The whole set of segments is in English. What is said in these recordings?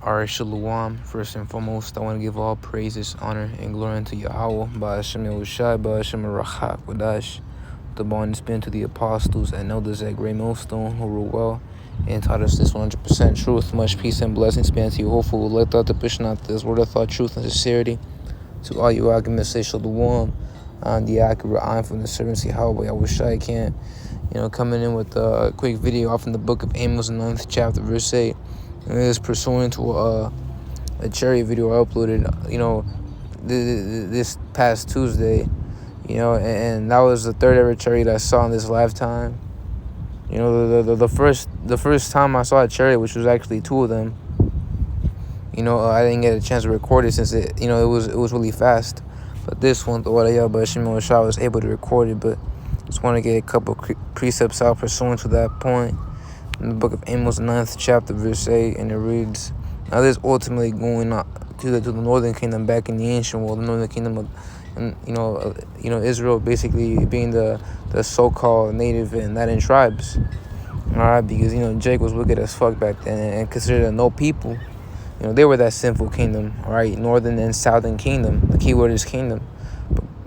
Alright, Shalom. First and foremost, I want to give all praises, honor, and glory unto Yahweh, Ba'ashem Yahushai, Ba'ashem Rachak, Wadash. The bond is been to the apostles and elders at Great Millstone who rule well and taught us this 100% truth. Much peace and blessings be unto you. Hopefully, we'll let out the pushing out this word of thought, truth, and sincerity. To all you arguments, say Shalom. On the accurate eye from the servants Yahweh, Yahushai can't, coming in with a quick video off in the book of Amos, the 9th chapter, verse 8. And it is pursuant to a cherry video I uploaded, this past Tuesday, and that was the third ever cherry that I saw in this lifetime. The first time I saw a cherry, which was actually two of them, I didn't get a chance to record it since it was really fast. But this one, I was able to record it, but just want to get a couple precepts out pursuant to that point. In the book of Amos, 9th chapter, verse 8, and it reads, "Now this ultimately going to the northern kingdom back in the ancient world, the northern kingdom of, Israel basically being the so-called native and Latin tribes, all right, because Jake was wicked as fuck back then and considered a no people. They were that sinful kingdom, all right, northern and southern kingdom. The key word is kingdom,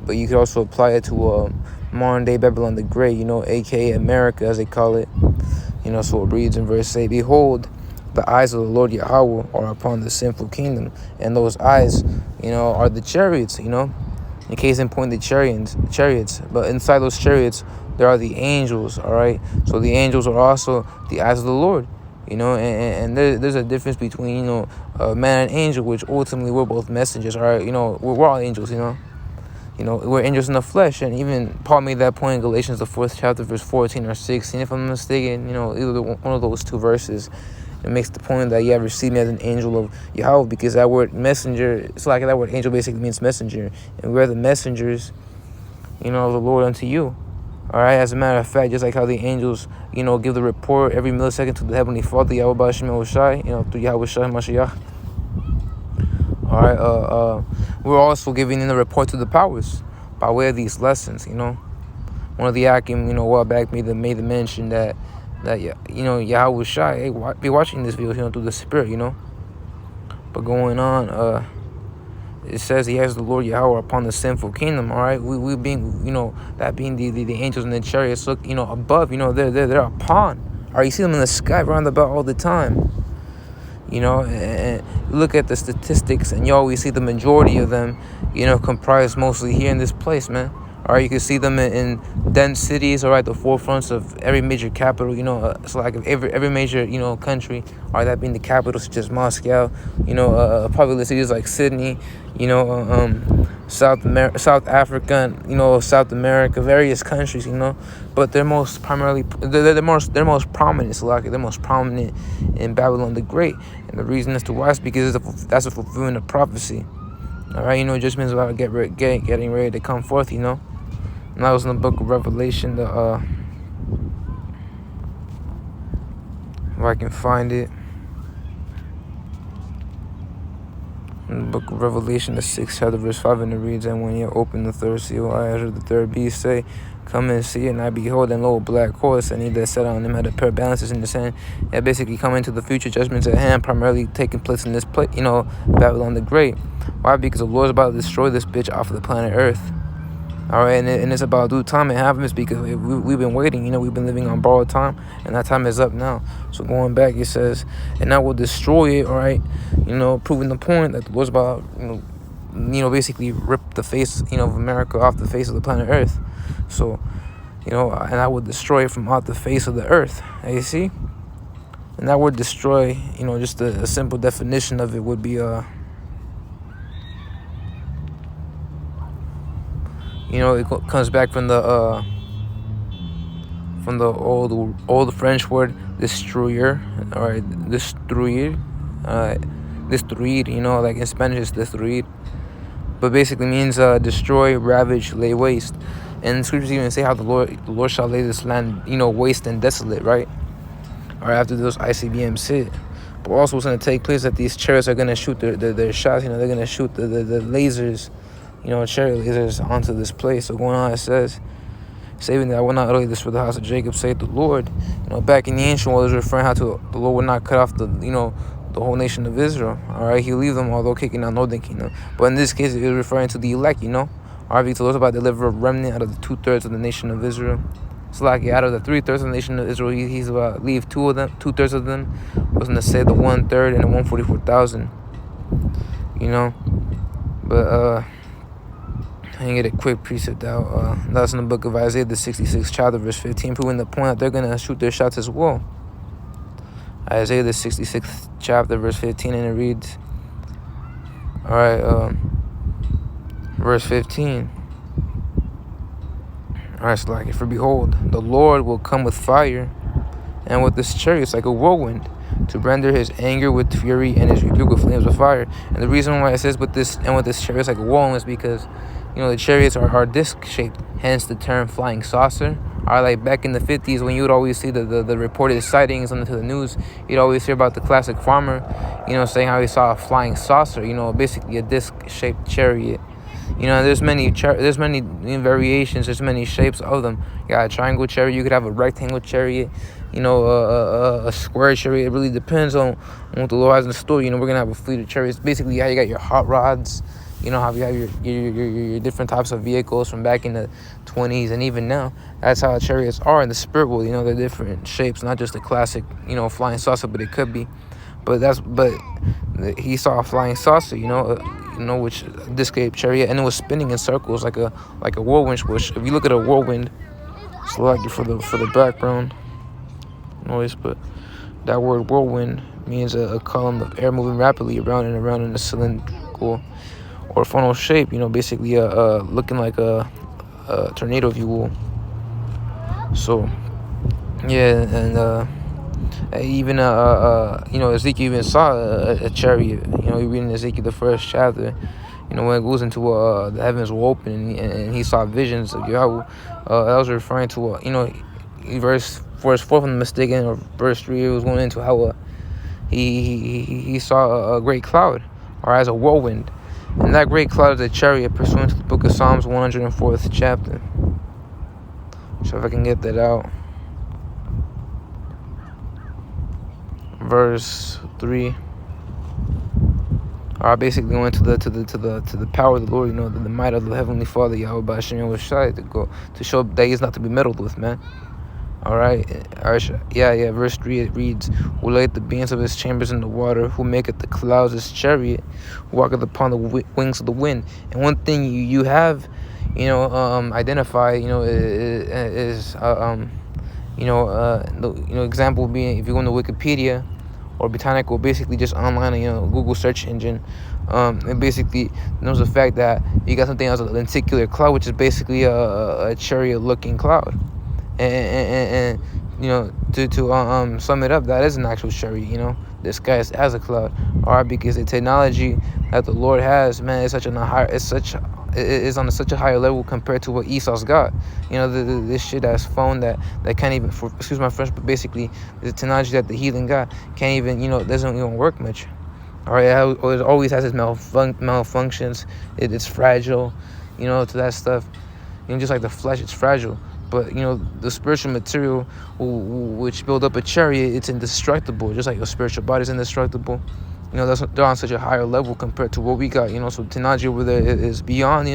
but you could also apply it to modern day Babylon the Great, aka America as they call it. So it reads in verse 8, "Behold, the eyes of the Lord Yahweh are upon the sinful kingdom, and those eyes, are the chariots, In case in point, the chariots. But inside those chariots, there are the angels, all right? So the angels are also the eyes of the Lord, and there's a difference between, man and angel, which ultimately we're both messengers, all right? We're all angels, we're angels in the flesh, and even Paul made that point in Galatians, the 4th chapter, verse 14 or 16, if I'm mistaken, either one of those two verses. It makes the point that you have received me as an angel of Yahweh, because that word messenger, it's like that word angel basically means messenger, and we're the messengers, of the Lord unto you. All right, as a matter of fact, just like how the angels, give the report every millisecond to the Heavenly Father, Yahweh Ba'ashem Yahushai, through Yahweh Shai Mashiach. All right, we're also giving in the report to the powers by way of these lessons, One of the Akim, a while back made the mention that Yahweh Shai, hey, be watching this video, through the Spirit, But going on, it says he has the Lord Yahweh upon the sinful kingdom, all right? We being, that being the angels in the chariots, look, above, they're upon. All right, you see them in the sky round about all the time. And look at the statistics, and you always see the majority of them, comprised mostly here in this place, man. All right, you can see them in dense cities, all right, the forefronts of every major capital, so like every major, country, all right, that being the capital, such as Moscow, populous cities like Sydney, South Africa, South America, various countries, but they're most prominent, so like they're most prominent in Babylon the Great, and the reason as to why is because that's a fulfillment of prophecy. All right, judgment's about getting ready to come forth, And that was in the book of Revelation, if I can find it. In the book of Revelation, the 6th chapter, verse 5, and it reads, "And when you open the third seal, I heard the third beast say, Come and see, and I behold, and lo, a black horse, and he that sat on him had a pair of balances in his hand." Yeah, basically coming to the future judgments at hand, primarily taking place in this place, Babylon the Great. Why? Because the Lord's about to destroy this bitch off of the planet Earth. All right, and it's about due time it happens, because we've been waiting, we've been living on borrowed time, and that time is up now. So going back, it says, "And I will destroy it," all right, proving the point that the Lord's about, basically rip the face, of America off the face of the planet Earth. So, and I will destroy it from off the face of the earth. You see? And that word destroy, just a simple definition of it would be, it comes back from the old French word destroyer, all right, destruir, destruir, like in Spanish it's destruir, but basically means destroy, ravage, lay waste. And the scriptures even say how the Lord shall lay this land, waste and desolate, right? Or after those ICBMs hit. But also what's going to take place that these chariots are going to shoot their shots, they're going to shoot the lasers, chariot lasers onto this place. So going on, it says, saving that I will not utterly destroy the house of Jacob, saith the Lord. Back in the ancient world, is referring how to the Lord would not cut off the the whole nation of Israel. All right, he'll leave them, although kicking out northern kingdom. But in this case, it was referring to the elect. All right, because it's about to deliver a remnant out of the 2/3 of the nation of Israel. So like out of the 3/3 of the nation of Israel, he's about to leave 2/3 of them. Was gonna say the 1/3 and the 144,000. But I can get a quick precept out. That's in the book of Isaiah, the 66th chapter, verse 15, proving the point that they're gonna shoot their shots as well. Isaiah, the 66th chapter, verse 15, and it reads, all right, verse 15. All right, so like, for behold, the Lord will come with fire, and with his chariots like a whirlwind, to render his anger with fury and his rebuke with flames of fire. And the reason why it says with this chariots like a whirlwind is because, the chariots are disc-shaped, hence the term flying saucer. Or like back in the 50s, when you would always see the reported sightings on the news, you'd always hear about the classic farmer, saying how he saw a flying saucer, basically a disc-shaped chariot. There's many variations, there's many shapes of them. You got a triangle chariot, you could have a rectangle chariot, a square chariot. It really depends on what the Lord has in store. We're going to have a fleet of chariots. Basically, how you got your hot rods, how you have your different types of vehicles from back in the 20s and even now. That's how chariots are in the spirit world. They're different shapes, not just the classic, flying saucer, but it could be. But he saw a flying saucer, which disc-shaped chariot, and it was spinning in circles like a whirlwind. Which, if you look at a whirlwind, it's like for the background noise, but that word whirlwind means a column of air moving rapidly around and around in a cylindrical or funnel shape. Basically looking like a tornado, if you will. So yeah, and even Ezekiel even saw a chariot. You read in Ezekiel the 1st chapter. When it goes into the heavens were open and he saw visions of Yahweh. That was referring to verse 4, if I'm mistaken, or verse 3. It was going into how he saw a great cloud, or as a whirlwind, and that great cloud is a chariot, pursuant to the book of Psalms 104th chapter. So if I can get that out. Verse 3. Basically going to the power of the Lord, the might of the Heavenly Father, Yahweh B'Hashem Yahushai, to show that He is not to be meddled with, man. All right. Yeah. Verse 3, it reads, "Who laid the beams of his chambers in the water? Who maketh the clouds his chariot? Who walketh upon the wings of the wind?" And one thing you have, identified, is example being, if you go into Wikipedia or Botanical, basically just online, Google search engine, it basically knows the fact that you got something else, a lenticular cloud, which is basically a chariot-looking cloud, and to sum it up, that is an actual chariot, disguised as a cloud. All right, because the technology that the Lord has, man, is is on such a higher level compared to what Esau's got. This shit that's phone that can't even, excuse my French, but basically the technology that the heathen got can't even, doesn't even work much. All right, it always has its malfunctions. It's fragile, to that stuff. Just like the flesh, it's fragile. But the spiritual material which build up a chariot, it's indestructible, just like your spiritual body is indestructible. They're on such a higher level compared to what we got. So technology over there is beyond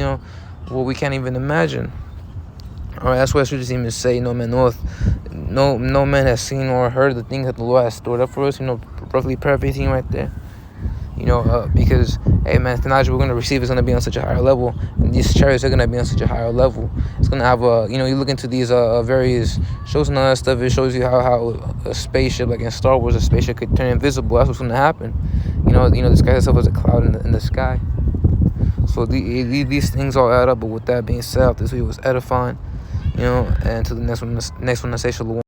what we can't even imagine. All right, that's why scriptures even say, no man has seen or heard the things that the Lord has stored up for us. Roughly paraphrasing right there. Because, hey man, technology we're going to receive is going to be on such a higher level, and these chariots are going to be on such a higher level. It's going to have you look into these various shows and all that stuff, it shows you how a spaceship, like in Star Wars, a spaceship could turn invisible. That's what's going to happen. Disguise itself as a cloud in the sky. So these things all add up. But with that being said, this video was edifying. And to the next one I say shalom.